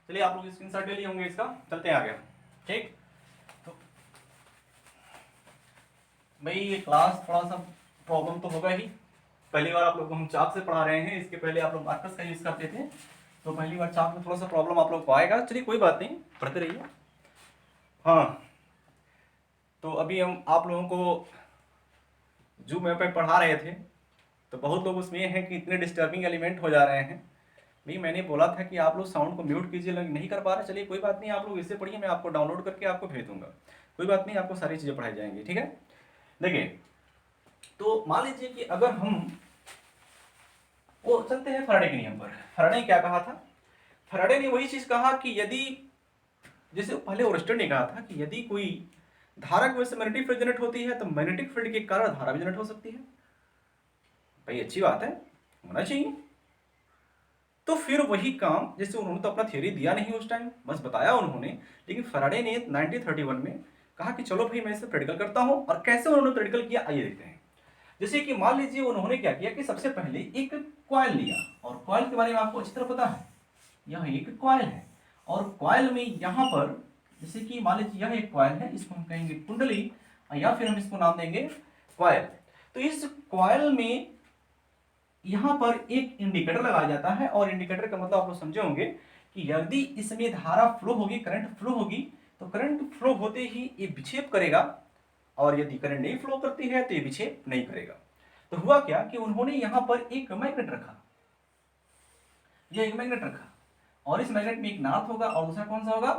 चलिए आप लोग स्क्रीनशॉट ले लिए होंगे इसका, चलते हैं आगे। ठीक, तो भाई ये क्लास थोड़ा सा प्रॉब्लम तो होगा ही। पहली बार आप लोग को हम चाक से पढ़ा रहे हैं, इसके पहले आप लोग मार्कस का यूज करते थे, तो पहली बार चाक में थोड़ा सा प्रॉब्लम आप लोग को आएगा। चलिए कोई बात नहीं, पढ़ते रहिए। हाँ, तो अभी हम आप लोगों को जूम ऐप पे पढ़ा रहे थे, तो बहुत लोग उसमें हैं कि इतने डिस्टर्बिंग एलिमेंट हो जा रहे हैं। भाई मैंने बोला था कि आप लोग साउंड को म्यूट कीजिए, लोग नहीं कर पा रहे। चलिए कोई बात नहीं, आप लोग इससे पढ़िए, मैं आपको डाउनलोड करके आपको भेज दूंगा। कोई बात नहीं, आपको सारी चीज़ें पढ़ाई जाएंगी। ठीक है, देखिए, तो मान लीजिए कि अगर हम वो चलते हैं फैराडे के नियम पर। फैराडे ने क्या कहा था? फैराडे ने वही चीज़ कहा कि यदि, जैसे पहले ओरस्टन ने कहा था कि यदि कोई धारा की वजह से मैग्नेटिक फील्ड जनरेट होती है तो मैग्नेटिक फील्ड के कारण धारा भी जनरेट हो सकती है। भाई अच्छी बात है, होना चाहिए। तो फिर वही काम, जैसे उन्होंने तो अपना थ्योरी दिया नहीं उस टाइम, बस बताया उन्होंने, लेकिन फैराडे ने 1931 में कहा कि चलो भाई मैं इसे प्रैक्टिकल करता हूं। और कैसे उन्होंने प्रैक्टिकल किया, आइए देखते हैं। जैसे कि मान लीजिए उन्होंने क्या किया कि सबसे पहले एक कॉइल लिया, और कॉइल के बारे में आपको अच्छी तरह पता है, यह एक कॉइल है। और कॉइल में यहाँ पर, जैसे कि मान लीजिए यह एक कॉइल है, इसको हम कहेंगे कुंडली, या फिर हम इसको नाम देंगे कॉइल। तो इस कॉइल में यहाँ पर एक इंडिकेटर लगाया जाता है, और इंडिकेटर का मतलब आप लोग समझे होंगे कि यदि इसमें धारा फ्लो होगी, करंट फ्लो होगी, तो करंट फ्लो होते ही ये विक्षेप करेगा, और यदि करंट नहीं फ्लो करती है तो ये विक्षेप नहीं करेगा। तो हुआ क्या कि उन्होंने यहाँ पर एक मैग्नेट रखा, ये एक मैग्नेट रखा, और इस मैग्नेट में एक नॉर्थ होगा और दूसरा कौन सा होगा,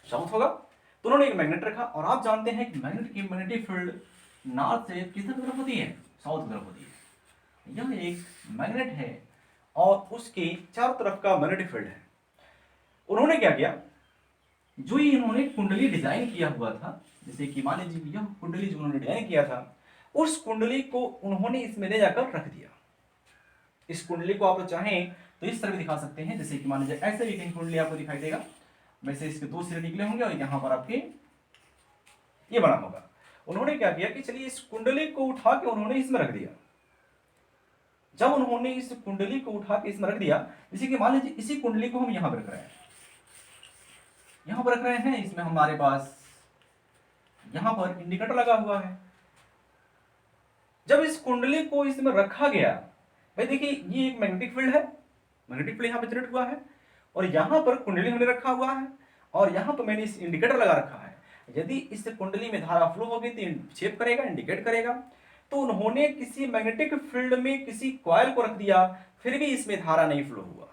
साउथ होगा। तो उन्होंने एक मैग्नेट रखा, और आप जानते हैं कि मैग्नेट की मैग्नेटिक फील्ड नॉर्थ से किस तरफ होती है, साउथ की तरफ होती है। यह एक मैग्नेट है और उसके चारों तरफ का मैग्नेटिक फील्ड है। उन्होंने क्या किया, जो ये इन्होंने कुंडली डिजाइन किया हुआ था, जैसे कि मान लीजिए यह कुंडली जो उन्होंने डिजाइन किया था, उस कुंडली को उन्होंने इसमें ले जाकर रख दिया। इस कुंडली को आप लोग चाहें तो इस तरह भी दिखा सकते हैं, जैसे कि मान लीजिए ऐसे भी कहीं कुंडली आपको दिखाई देगा, वैसे इसके दो सिरे निकले होंगे और यहाँ पर आपके ये बना होगा। उन्होंने क्या किया कि चलिए इस कुंडली को उठा के उन्होंने इसमें रख दिया। जब उन्होंने इस कुंडली को उठा के इसमें रख दिया, जैसे कि मान लीजिए इसी कुंडली को हम यहां पर रख रहे हैं, यहां पर रख रहे हैं, इसमें हमारे पास यहां पर इंडिकेटर लगा हुआ है। जब इस कुंडली को इसमें रखा गया, भाई देखिए ये एक मैग्नेटिक फील्ड है, मैग्नेटिक फील्ड यहां पर जनरेट हुआ है, और यहां पर कुंडली हमने रखा हुआ है, और यहां पर मैंने इस इंडिकेटर लगा रखा है। यदि इस कुंडली में धारा फ्लो होगी तो विक्षेप करेगा, इंडिकेट करेगा। तो उन्होंने किसी मैग्नेटिक फील्ड में किसी कॉइल को रख दिया, फिर भी इसमें धारा नहीं फ्लो हुआ,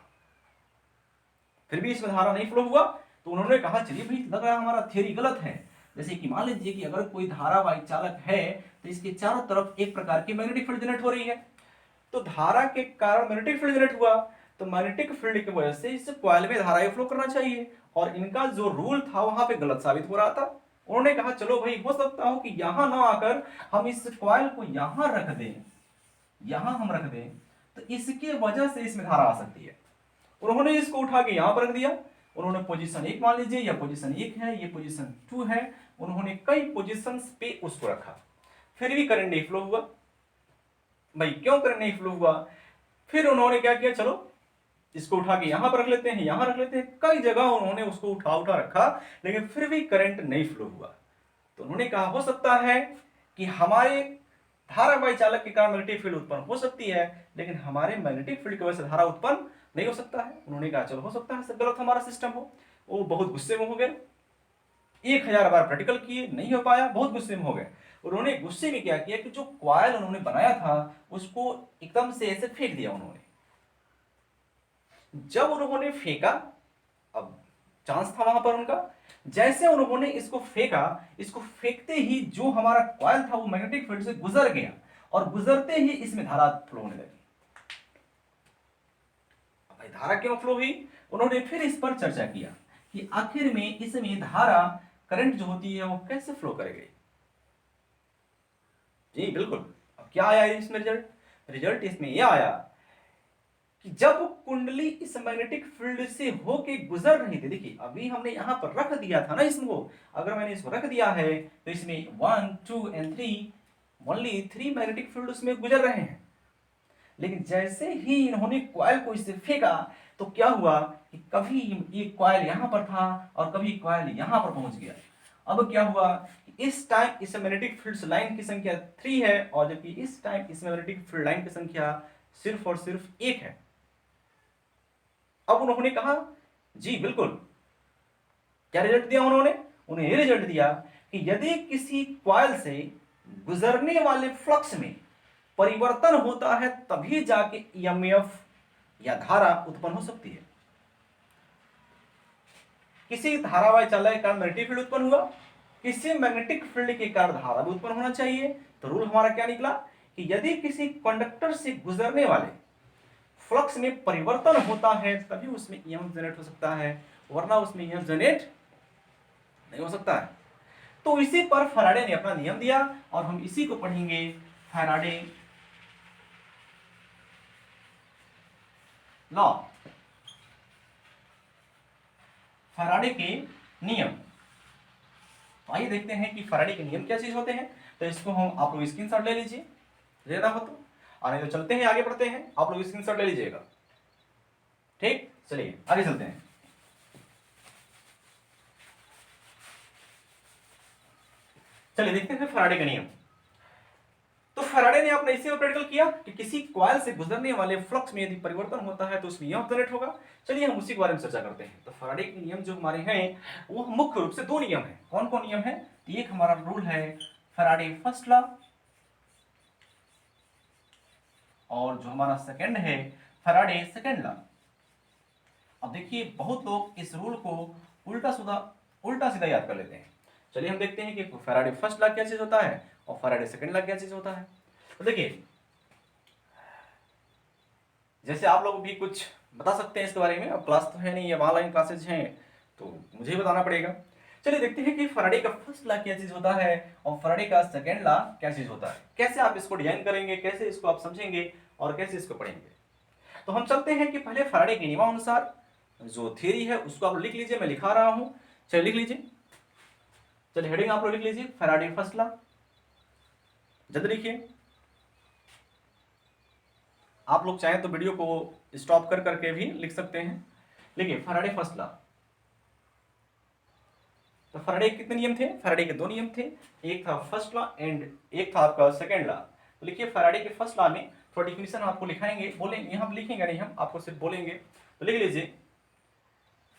फिर भी इसमें धारा नहीं फ्लो हुआ। तो उन्होंने कहा चलिए भाई लग रहा है हमारा थ्योरी गलत है। जैसे कि मान लीजिए कि अगर कोई धारावाही चालक है तो इसके चारों तरफ एक प्रकार की मैग्नेटिक फील्ड जनरेट हो रही है, तो धारा के कारण मैग्नेटिक फील्ड जनरेट हुआ, तो मैग्नेटिक फील्ड की वजह से इस कॉइल में धारा फ्लो करना चाहिए, और इनका जो रूल था वहां पे गलत साबित हो रहा था। उन्होंने कहा चलो भाई हो सकता हो कि यहां ना आकर हम इस कॉइल को यहां रख दें, यहां हम रख दें, तो इसके वजह से इसमें धारा आ सकती है। उन्होंने इसको उठा के यहां पर रख दिया। उन्होंने पोजीशन 1 मान लीजिए, या पोजीशन 1 है, ये पोजीशन 2 है, उन्होंने कई पोजीशंस पे उसको रखा, फिर भी करंट नहीं फ्लो हुआ। भाई क्यों करंट नहीं फ्लो हुआ? फिर उन्होंने क्या किया, चलो इसको उठा के यहां पर रख लेते हैं, यहां रख लेते हैं, कई जगह उन्होंने उसको उठा उठा रखा, लेकिन फिर भी करंट नहीं फ्लो हुआ। तो उन्होंने कहा हो सकता है कि हमारे धारावाही चालक के कारण मैग्नेटिक फील्ड उत्पन्न हो सकती है, लेकिन हमारे मैग्नेटिक फील्ड की वजह से धारा उत्पन्न नहीं हो सकता है। उन्होंने कहा चलो हो सकता है गलत हमारा सिस्टम हो। वो बहुत गुस्से में हो गए, 1000 बार प्रैक्टिकल किए, नहीं हो पाया, बहुत गुस्से में हो गए। उन्होंने गुस्से में क्या किया कि जो कॉइल उन्होंने बनाया था उसको एकदम से ऐसे फेंक दिया उन्होंने। जब उन्होंने फेंका, अब चांस था वहां पर उनका, जैसे उन्होंने इसको फेंका, इसको फेंकते ही जो हमारा कॉइल था वो मैग्नेटिक फील्ड से गुजर गया, और गुजरते ही इसमें धारा फ्लो होने लगी। भाई धारा क्यों फ्लो हुई? उन्होंने फिर इस पर चर्चा किया कि आखिर में इसमें धारा, करंट जो होती है वो कैसे फ्लो करेगी। जी बिल्कुल। अब क्या आया इसमें रिजल्ट? रिजल्ट इसमें यह आया कि जब कुंडली इस मैग्नेटिक फील्ड से होके गुजर रही थी, देखिए अभी हमने यहां पर रख दिया था ना इसको, अगर मैंने इसको रख दिया है तो इसमें 1 2 एंड 3 ओनली 3 मैग्नेटिक फील्ड उसमें गुजर रहे हैं। लेकिन जैसे ही इन्होंने कॉइल को इससे फेंका, तो क्या हुआ कि कभी ये कॉइल यहां पर था और कभी कॉइल यहां पर पहुंच गया। अब क्या हुआ, इस टाइम इस मैग्नेटिक फील्ड लाइन की संख्या 3 है और जबकि इस टाइम इस मैग्नेटिक फील्ड लाइन की संख्या सिर्फ और सिर्फ 1 है। अब उन्होंने कहा जी बिल्कुल, क्या रिजल्ट दिया उन्होंने, उन्हें ये रिजल्ट दिया कि यदि किसी कॉइल से गुजरने वाले फ्लक्स में परिवर्तन होता है तभी जाके ईएमएफ या धारा उत्पन्न हो सकती है। किसी धारावाही चालक के कारण मैग्नेटिक फील्ड उत्पन्न हुआ, किसी मैग्नेटिक फील्ड के कारण धारा भी उत्पन्न होना चाहिए। तो रूल हमारा क्या निकला कि यदि किसी कंडक्टर से गुजरने वाले फ्लक्स में परिवर्तन होता है तभी उसमें ईएमएफ जनरेट हो सकता है, वरना उसमें ईएमएफ जनरेट नहीं हो सकता है। तो इसी पर फैराडे ने अपना नियम दिया और हम इसी को पढ़ेंगे, फैराडे लॉ, फैराडे के नियम। तो आइए देखते हैं कि फैराडे के नियम क्या चीज होते हैं। तो इसको हम आप लोग स्क्रीनशॉट ले लीजिए, लेना हो तो, और नहीं तो चलते हैं आगे बढ़ते हैं, आप लोग स्क्रीनशॉट ले लीजिएगा। ठीक, चलिए आगे चलते हैं। चलिए देखते हैं फैराडे का नियम। तो फैराडे ने आपने इसे प्रैक्टिकल किया कि किसी कॉइल से गुजरने वाले फ्लक्स में यदि परिवर्तन होता है तो उसमें ईएमएफ जनरेट होगा। चलिए हम उसी के बारे में चर्चा करते हैं। तो फैराडे के नियम जो हमारे हैं वो मुख्य रूप से दो नियम हैं। कौन कौन नियम है, एक हमारा रूल है फैराडे फर्स्ट लॉ, और जो हमारा सेकंड है फैराडे सेकंड लॉ। अब देखिए बहुत लोग इस रूल को उल्टा सीधा याद कर लेते हैं। चलिए हम देखते हैं कि फैराडे फर्स्ट लॉ क्या चीज होता है और फैराडे सेकंड लॉ क्या चीज होता है। तो देखिए जैसे आप लोग भी कुछ बता सकते हैं इसके बारे में, अब क्लास तो है नहीं, अब ऑनलाइन क्लासेज हैं तो मुझे ही बताना पड़ेगा। चलिए देखते हैं कि फैराडे का फर्स्ट लॉ क्या चीज होता है और फैराडे का सेकंड लॉ क्या चीज होता है, कैसे आप इसको डिजाइन करेंगे, कैसे इसको आप समझेंगे और कैसे इसको पढ़ेंगे। तो हम चलते हैं कि पहले फैराडे के नियमानुसार जो थ्योरी है उसको आप लिख लीजिए, मैं लिखा रहा हूं, चलिए लिख लीजिए। चलिए हेडिंग आप लोग लिख लीजिए, फैराडे फर्स्ट लॉ, जल्दी लिखिए। आप लोग चाहें तो वीडियो को स्टॉप कर करके भी लिख सकते हैं। लिखिए फैराडे फर्स्ट लॉ। तो फैराडे के कितने नियम थे, फैराडे के दो नियम थे, एक था फर्स्ट लॉ एंड एक था आपका सेकंड लॉ। तो लिखिए फैराडे के फर्स्ट लॉ में थोड़ा डिफिनेशन आपको लिखाएंगे, बोलेंगे, यहाँ लिखेंगे नहीं, हम आपको सिर्फ बोलेंगे। तो लिख लीजिए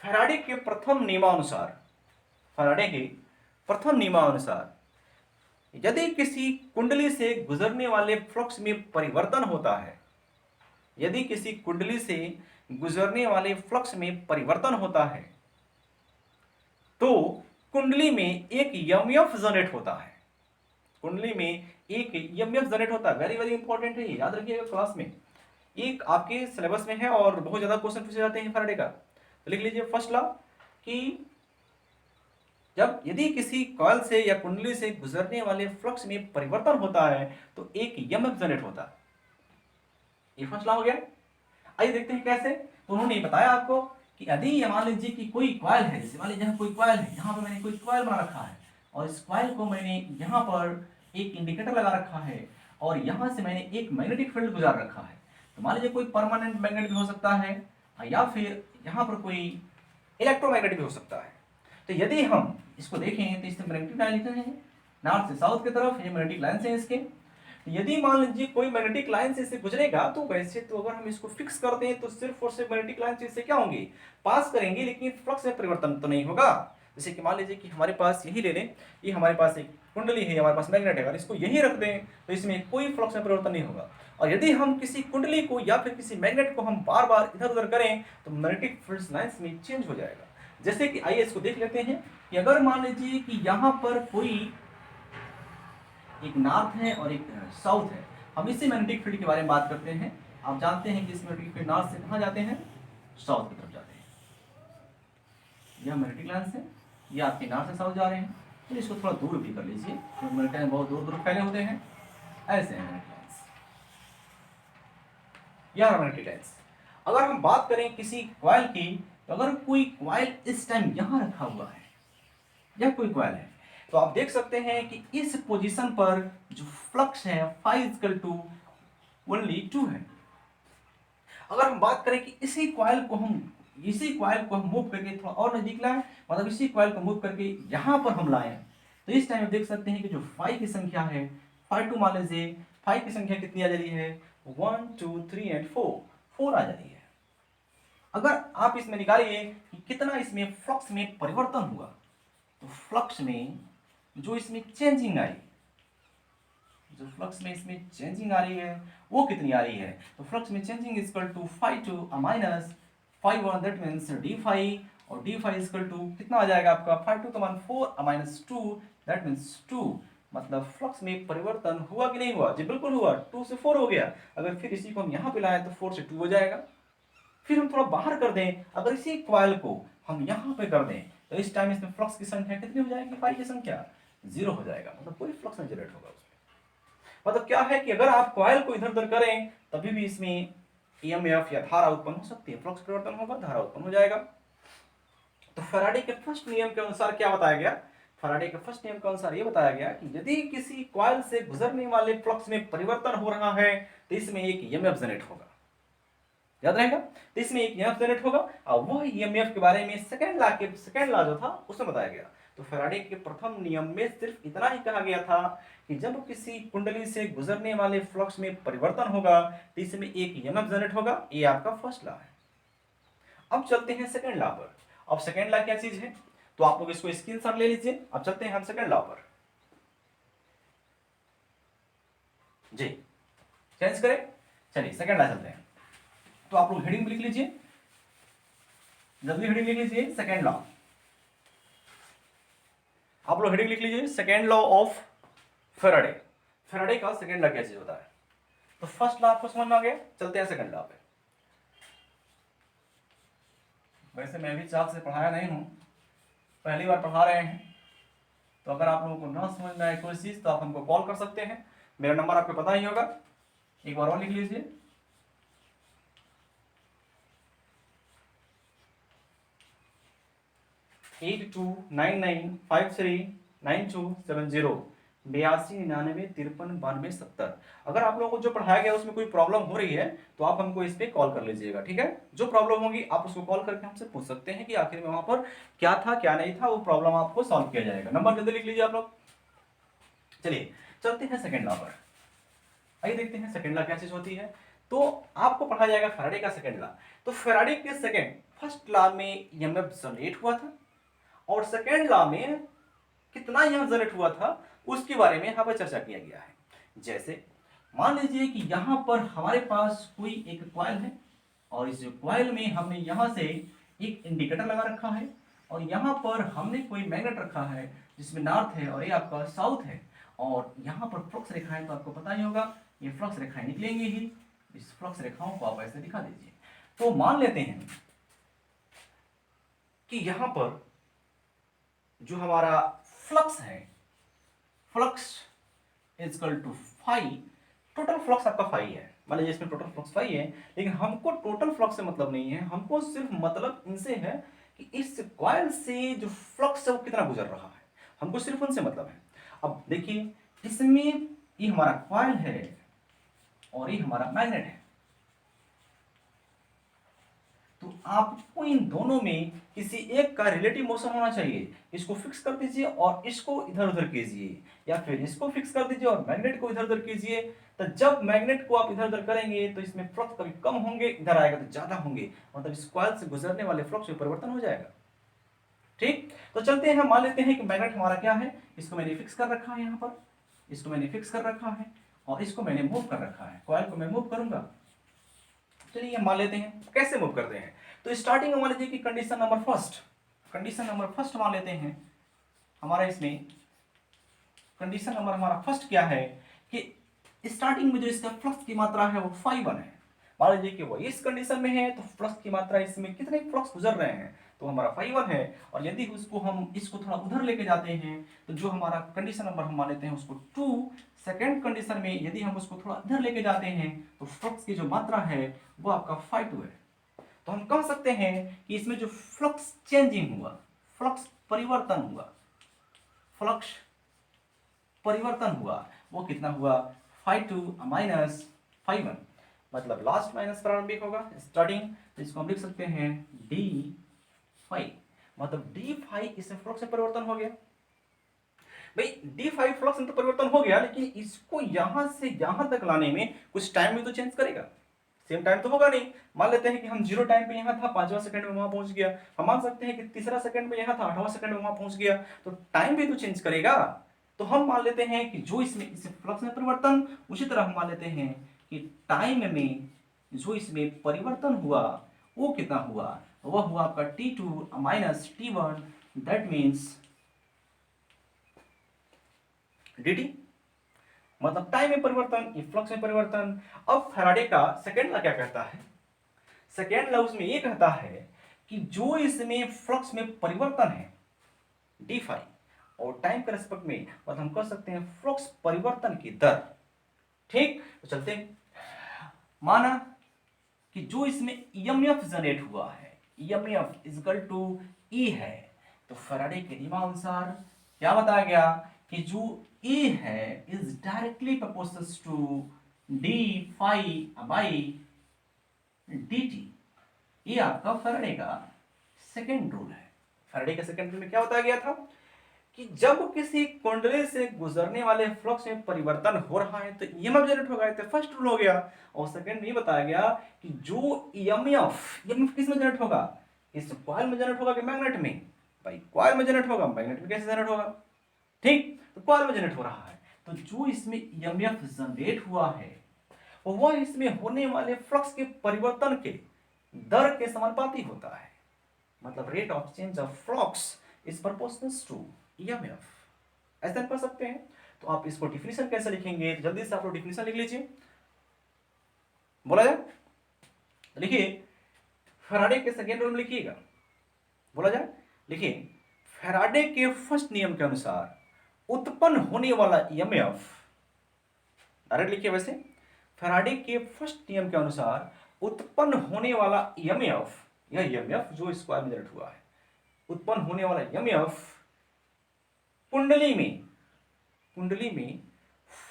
फैराडे के प्रथम नियमानुसार, फैराडे के प्रथम नियमानुसार यदि किसी कुंडली से गुजरने वाले फ्लक्स में परिवर्तन होता है, यदि किसी कुंडली से गुजरने वाले फ्लक्स में परिवर्तन होता है तो कुंडली में एक ईएमएफ जनरेट होता है, कुंडली में एक ईएमएफ जनरेट होता है। वेरी वेरी इंपॉर्टेंट है, याद रखिएगा क्लास में, एक आपके सिलेबस में है और बहुत ज्यादा क्वेश्चन पूछे जाते हैं फैराडे का। तो लिख लीजिए फर्स्ट लॉ कि जब यदि किसी कॉइल से या कुंडली से गुजरने वाले फ्लक्स में परिवर्तन होता है तो एक ईएमएफ जनरेट होता है। ये फर्स्ट लॉ हो गया। आइए देखते हैं कैसे। तो उन्होंने बताया आपको कि यदि ये मान लीजिए कि कोई कॉइल है, जैसे मान लीजिए यहाँ कोई कॉइल है, यहाँ पे मैंने कोई कॉइल बना रखा है और इस कॉइल को मैंने यहाँ पर एक इंडिकेटर लगा रखा है और यहाँ से मैंने एक मैग्नेटिक फील्ड गुजार रखा है। तो मान लीजिए कोई परमानेंट मैग्नेट भी हो सकता है या फिर यहाँ पर कोई इलेक्ट्रोमैग्नेट भी हो सकता है। तो यदि हम इसको देखें तो इससे मैग्नेटिक लाइन लिखते हैं नॉर्थ से साउथ की तरफ, ये मैग्नेटिक लाइन से इसके। यदि मान लीजिए कोई मैग्नेटिक लाइन से इसे गुजरेगा तो वैसे तो अगर हम इसको फिक्स करते हैं तो सिर्फ और सिर्फ मैग्नेटिक लाइन से इससे क्या होंगे, पास करेंगे, लेकिन फ्लक्स में परिवर्तन तो नहीं होगा। जैसे कि मान लीजिए कि हमारे पास यही ले लें, ये हमारे पास एक कुंडली है, हमारे पास मैग्नेट है, अगर इसको यही रख दें तो इसमें कोई फ्लक्स में परिवर्तन नहीं होगा। और यदि हम किसी कुंडली को या फिर किसी मैग्नेट को हम बार बार इधर उधर करें तो मैग्नेटिक फील्ड लाइंस में चेंज हो जाएगा। जैसे कि आइए इसको देख लेते हैं कि अगर मान लीजिए कि यहाँ पर कोई एक नॉर्थ है और एक साउथ है, हम इसी मैग्नेटिक फील्ड के बारे में बात करते हैं। आप जानते हैं कि इस मैग्नेटिक फील्ड नॉर्थ से कहाँ जाते हैं, साउथ की तरफ जाते हैं। यह मैग्नेटिक लाइन से ये आपके नॉर्थ से साउथ जा रहे हैं। तो इसको थोड़ा दूर भी कर लीजिए, क्योंकि मैग्नेटिक लाइन बहुत दूर दूर फैले होते हैं, ऐसे हैं मैग्नेटिक लाइन्स, यह मैग्नेटिक लाइन्स। अगर हम बात करें किसी कॉइल की, तो अगर कोई कॉइल इस टाइम यहाँ रखा हुआ है, यह कोई कॉइल है, तो आप देख सकते हैं कि इस पोजीशन पर जो फ्लक्स है phi = ओनली 2 है। अगर हम बात करें कि इसी कॉइल को हम मूव करके थोड़ा और नजदीक लाएं, मतलब इसी कॉइल को मूव करके यहां पर हम लाएं, तो इस टाइम देख सकते हैं कि जो फाई की संख्या है, फाई टू मान लीजिए, फाई की संख्या कितनी आ जा रही है, 1 2 3 एंड 4 आ जा रही है। अगर आप इसमें निकालिए कि कितना इसमें फ्लक्स में परिवर्तन हुआ, तो फ्लक्स में जो इसमें चेंजिंग आई, जो फ्लक्स में इसमें चेंजिंग आ रही है वो कितनी आ रही है, तो फ्लक्स में changing is equal to phi two minus phi one, that means D phi, और D phi is equal to कितना आ जाएगा आपका, फाई टू का मान 4 माइनस 2, दैट मीन्स 2। मतलब फ्लक्स में परिवर्तन हुआ कि नहीं हुआ, जी बिल्कुल हुआ, 2 से 4 हो गया। अगर फिर इसी को हम यहाँ पे लाएं तो 4 से 2 हो जाएगा। फिर हम थोड़ा बाहर कर दें, अगर इसी कॉइल को हम यहाँ पे कर दें, तो इस टाइम इसमें फ्लक्स की संख्या कितनी हो जाएगी, पाई की संख्या 0 हो जाएगा, मतलब कोई फ्लक्स नहीं जनरेट होगा उसमें। मतलब क्या है कि अगर आप कॉइल को इधर उधर करें तभी भी इसमें ईएमएफ या धारा उत्पन्न हो सकती है, फ्लक्स परिवर्तन होगा, धारा उत्पन्न हो जाएगा। तो फैराडे के फर्स्ट नियम के अनुसार क्या बताया गया, फैराडे के फर्स्ट नियम के अनुसार यह बताया गया कि यदि किसी कॉइल से गुजरने वाले फ्लक्स में परिवर्तन हो रहा है तो इसमें एक ईएमएफ जनरेट होगा, याद रहेगा। तो इसमें एक ईएमएफ जनरेट होगा, और वह ईएमएफ के बारे में सेकंड लॉ जो था उसमें बताया गया। तो फैराडे के प्रथम नियम में सिर्फ इतना ही कहा गया था कि जब किसी कुंडली से गुजरने वाले फ्लक्स में परिवर्तन होगा तो इसमें एक ईएमएफ जनरेट होगा, ये आपका फर्स्ट लॉ है। अब चलते हैं सेकंड लॉ पर। अब सेकंड लॉ क्या चीज है, तो आप लोग इसको स्क्रीनशॉट ले लीजिए। अब चलते हैं हम सेकंड लॉ पर, जी चेंज करें, चलिए सेकंड लॉ चलते हैं। तो आप लोग हेडिंग लिख लीजिए, जल्दी हेडिंग लिख लीजिए, सेकंड लॉ। आप लोग हेडिंग लिख लीजिए, second law of Faraday. Faraday का सेकंड लॉ क्या चीज होता है। तो फर्स्ट लॉ आपको समझ में आ गया, चलते हैं सेकंड लॉ पे। वैसे मैं भी चाक से पढ़ाया नहीं हूं, पहली बार पढ़ा रहे हैं, तो अगर आप लोगों को ना समझ में आए कोई चीज तो आप हमको कॉल कर सकते हैं, मेरा नंबर आपको पता ही होगा, एक बार और लिख लीजिए, 8299539270, 8299539270। अगर आप लोगों को जो पढ़ाया गया उसमें कोई प्रॉब्लम हो रही है तो आप हमको इस पे कॉल कर लीजिएगा, ठीक है। जो प्रॉब्लम होगी आप उसको कॉल करके हमसे पूछ सकते हैं कि आखिर में वहां पर क्या था क्या नहीं था, वो प्रॉब्लम आपको सॉल्व किया जाएगा। नंबर जल्दी लिख लीजिए आप लोग। चलिए चलते हैं सेकंड लॉ पर, आइए देखते हैं सेकंड लॉ क्या चीज होती है। तो आपको पढ़ा जाएगा फैराडे का सेकंड लॉ। तो फैराडे के फर्स्ट लॉ में ईएमएफ जनरेट हुआ था, और सेकेंड लॉ में कितना यहां जनरेट हुआ था उसके बारे में यहां पर चर्चा किया गया है। जैसे मान लीजिए कि यहां पर हमारे पास कोई एक कॉइल है, और इस कॉइल में हमने यहां से एक इंडिकेटर लगा रखा है, और यहां पर हमने कोई मैग्नेट रखा है जिसमें नॉर्थ है और ये आपका साउथ है, और यहां पर फ्लक्स रेखाएं तो आपको पता ही होगा, ये फ्लक्स रेखाएं निकलेंगी ही। इस फ्लक्स रेखाओं को आप ऐसे दिखा दीजिए। तो मान लेते हैं कि यहां पर जो हमारा फ्लक्स है, flux is equal to phi, total flux आपका फाई है, मान लीजिए इसमें टोटल फ्लक्स फाई है, लेकिन हमको टोटल फ्लक्स से मतलब नहीं है, हमको सिर्फ मतलब इनसे है कि इस कॉइल से जो फ्लक्स है वो कितना गुजर रहा है, हमको सिर्फ उनसे मतलब है। अब देखिए इसमें ये हमारा कॉइल है और ये हमारा मैग्नेट है, तो आपको इन दोनों में किसी एक का रिलेटिव मोशन होना चाहिए। इसको फिक्स कर दीजिए और इसको इधर उधर कीजिए, या फिर इसको फिक्स कर दीजिए और मैग्नेट को इधर उधर कीजिए। तो जब मैग्नेट को आप इधर उधर करेंगे तो इसमें फ्लक्स कभी कम होंगे, इधर आएगा तो ज्यादा होंगे, मतलब इस कॉइल से गुजरने वाले फ्लक्स में परिवर्तन हो जाएगा। ठीक, तो चलते हैं, मान लेते हैं कि मैग्नेट हमारा क्या है, इसको मैंने फिक्स कर रखा है, यहाँ पर इसको मैंने फिक्स कर रखा है, और इसको मैंने मूव कर रखा है, कॉइल को मैं मूव करूंगा। चलिए मान लेते हैं कैसे मूव करते हैं। तो स्टार्टिंग में मान लीजिए कि कंडीशन नंबर फर्स्ट मान लेते हैं। हमारा इसमें कंडीशन नंबर हमारा फर्स्ट क्या है कि स्टार्टिंग में जो इसका फ्लक्स की मात्रा है वो फाई 1 है। मान लीजिए कि वो इस कंडीशन में है तो फ्लक्स की मात्रा इसमें कितने फ्लक्स गुजर रहे हैं, तो हमारा फाई 1 है। और यदि उसको हम इसको थोड़ा उधर लेके जाते हैं तो जो हमारा कंडीशन नंबर हम मान लेते हैं उसको 2, सेकेंड कंडीशन में यदि हम उसको थोड़ा इधर लेके जाते हैं तो फ्लक्स की जो मात्रा है वो आपका फाई 2 है। तो हम कह सकते हैं कि इसमें जो फ्लक्स चेंजिंग हुआ, फ्लक्स परिवर्तन हुआ, फ्लक्स परिवर्तन हुआ वो कितना हुआ, फाई 2 माइनस फाई 1। मतलब लास्ट माइनस प्रारंभिक होगा स्टार्टिंग, तो इसको हम लिख सकते हैं डी फाई, मतलब डी फाई इसमें फ्लक्स में परिवर्तन हो गया। भाई डी फाई फ्लक्स में तो परिवर्तन हो गया, लेकिन इसको यहां से यहां तक लाने में कुछ टाइम भी तो चेंज करेगा, सेम टाइम तो होगा नहीं। मान लेते हैं कि हम 0 टाइम पे यहाँ था, 5वां सेकंड में वहां पहुंच गया, हम मान सकते हैं कि तीसरा सेकंड में यहाँ था, 8वां सेकंड में वहां पहुंच गया, तो टाइम भी तो चेंज करेगा। तो हम मान लेते हैं कि जो इसमें इस फ्लक्स में परिवर्तन, उसी तरह हम मान लेते हैं कि टाइम में जो इसमें परिवर्तन हुआ वो कितना हुआ, वह हुआ आपका t2 minus t1, that means dt, मतलब टाइम में परिवर्तन, फ्लक्स में परिवर्तन। अब फैराडे का सेकेंड लॉ क्या कहता है, सेकेंड लॉ उसमें ये कहता है कि जो इसमें फ्लक्स में परिवर्तन है डी फाई और टाइम के रेस्पेक्ट में, मतलब हम कह सकते हैं फ्लक्स परिवर्तन की दर। ठीक, तो चलते हैं। माना कि जो इसमें ईएमएफ जनरेट हुआ है, ईएमएफ इक्वल टू ई है, तो फैराडे के नियमानुसार क्या बताया गया कि जो ई है is directly proportional to d phi by dt। ये आपका फैराडे का सेकेंड रूल है। फैराडे के सेकेंड रूल में क्या बताया गया था कि जब किसी कुंडली से गुजरने वाले फ्लक्स में परिवर्तन हो रहा है तो ईएमएफ जनरेट होगा, तो फर्स्ट रूल हो गया। और सेकंड में ये बताया गया कि जो ईएमएफ किस में जनरेट होगा, इस कॉइल में जनरेट होगा कि मैग्नेट में, भाई कॉइल में जनरेट होगा, मैग्नेट में कैसे जनरेट होगा, ठीक, तो कॉइल में जनरेट हो रहा है। तो जो इसमें ईएमएफ जनरेट हुआ है वह इसमें होने वाले फ्लक्स के परिवर्तन के दर के समानुपाती होता है, मतलब rate of change of flux is proportional to EMF, ऐसा कर सकते हैं। तो आप इसको डिफिनीशन कैसे लिखेंगे, तो जल्दी से आप लोग डिफिनीशन लिख लीजिए, बोला जाए तो लिखिए फैराडे के सेकेंड रूल में लिखिएगा, बोला जाए लिखिए फैराडे के फर्स्ट नियम के अनुसार उत्पन्न होने वाला ईएमएफ, डायरेक्ट लिखिए वैसे, फैराडे के फर्स्ट नियम के अनुसार उत्पन्न होने वाला ईएमएफ, यह ईएमएफ जो स्क्वायर में जनरेट हुआ है, उत्पन्न होने वाला ईएमएफ कुंडली में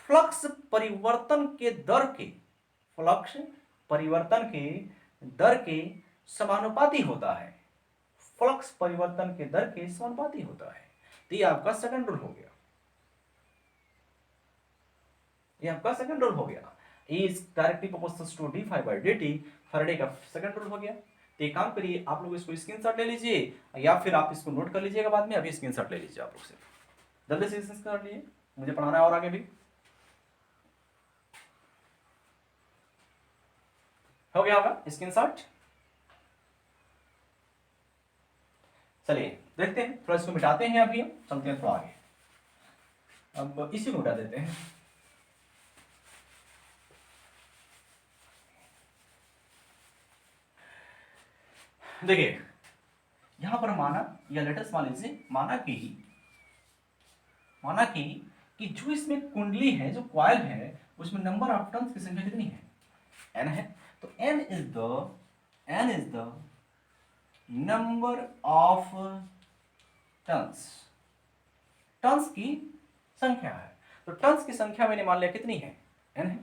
फ्लक्स परिवर्तन के दर के, फ्लक्स परिवर्तन के दर के समानुपाती होता है, फ्लक्स परिवर्तन के दर के समानुपाती होता है। तो ये आपका सेकंड रूल हो गया, ये आपका सेकंड रूल हो गया, is directly proportional to d phi by dt, Faraday का सेकंड रूल हो गया। तो एक काम करिए, आप लोग इसको स्क्रीनशॉट ले लीजिए या फिर आप इसको नोट कर लीजिएगा बाद में, अभी स्क्रीनशॉट ले लीजिए आप लोग से, जल्दी से स्क्रीनशॉट लिए, मुझे पढ़ाना है और आगे भी हो गया होगा स्क्रीनशॉट। चलिए देखते हैं, थोड़ा इसको मिटाते हैं, अभी हम चलते हैं थोड़ा आगे, अब इसी को मिटा देते हैं। देखिए यहां पर माना या लेटेस्ट मान लीजिए, माना कि जो इसमें कुंडली है, जो कॉइल है, उसमें नंबर ऑफ टर्न्स की संख्या कितनी है, n है। तो n is the number of turns की संख्या है। तो टर्न्स की संख्या मैंने मान लिया कितनी है, n है।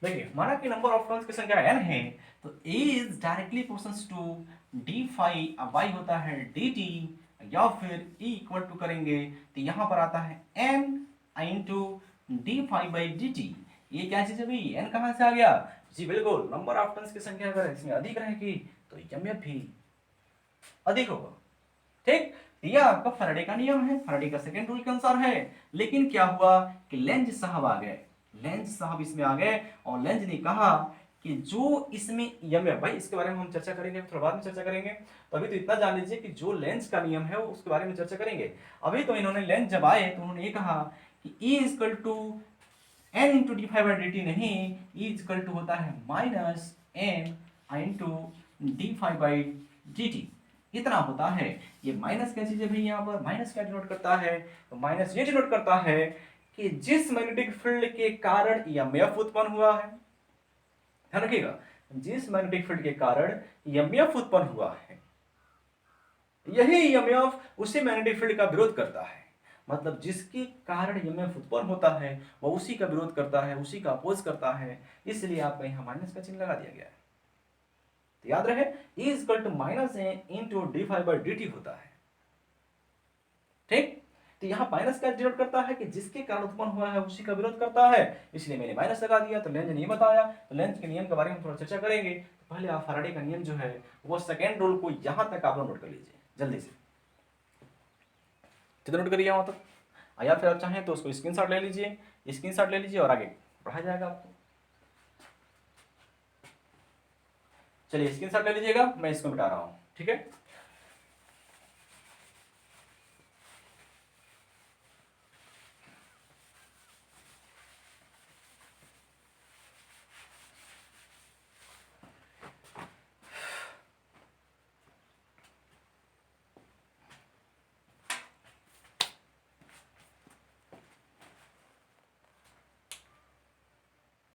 देखिए माना कि नंबर ऑफ टर्न्स की संख्या n है, तो a is directly proportional to d phi, अब y होता है dt, या फिर e इक्वल टू करेंगे तो यहां पर आता है n into d phi by dt। ये क्या चीज है भाई, n कहां से आ गया, जी बिल्कुल, नंबर ऑफ टर्न्स की संख्या अगर इसमें अधिक रहेगी तो ईएमएफ भी अधिक होगा, ठीक। यह आपका फैराडे का नियम है, फैराडे का सेकंड रूल के अनुसार है। लेकिन क्या हुआ कि लेंज साहब आ गए, लेंज साहब इसमें आ गए और लेंज ने कहा कि जो इसमें ईएमएफ, भाई इसके बारे में हम चर्चा करेंगे, थोड़ा बाद में चर्चा करेंगे, तो अभी तो इतना जान लीजिए कि जो लेंज का नियम है उसके बारे में चर्चा करेंगे। अभी तो इन्होंने लेंज जब आए तो उन्होंने ये कहा कि E equal to n into d phi by d t नहीं, E इक्वल टू होता है minus n into d phi by d t, इतना होता है। ये माइनस क्या चीज है भाई, यहाँ पर माइनस क्या डिनोट करता है, तो माइनस ये डिनोट करता है कि जिस मैग्नेटिक फील्ड के कारण ईएमएफ उत्पन्न हुआ है, ध्यान रखिएगा, जिस मैग्नेटिक फील्ड के कारण ईएमएफ उत्पन्न हुआ है, यही ईएमएफ उसी मैग्नेटिक फील्ड का विरोध करता है। मतलब जिसके कारण ईएमएफ उत्पन्न होता है वह उसी का विरोध करता है, उसी का अपोज करता है, इसलिए आपका यहां माइनस का चिन्ह लगा दिया गया है। तो याद रहे E equal to minus A into d phi by d t होता है, ठीक। तो यहां माइनस का डिनोट करता है कि जिसके कारण उत्पन्न हुआ है उसी का विरोध करता है, इसलिए मैंने माइनस लगा दिया। तो लेंज ने नियम बताया, तो लेंज के नियम के बारे में थोड़ा चर्चा करेंगे। तो पहले आप फैराडे का नियम जो है वो सेकेंड रूल को यहां तक आप नोट कर लीजिए जल्दी से, कितना नोट करिए वहां तक, या फिर आप चाहें तो उसको स्क्रीनशॉट ले लीजिए, स्क्रीनशॉट ले लीजिए और आगे पढ़ाया जाएगा आपको। चलिए स्क्रीनशॉट ले लीजिएगा, मैं इसको मिटा रहा हूं, ठीक है।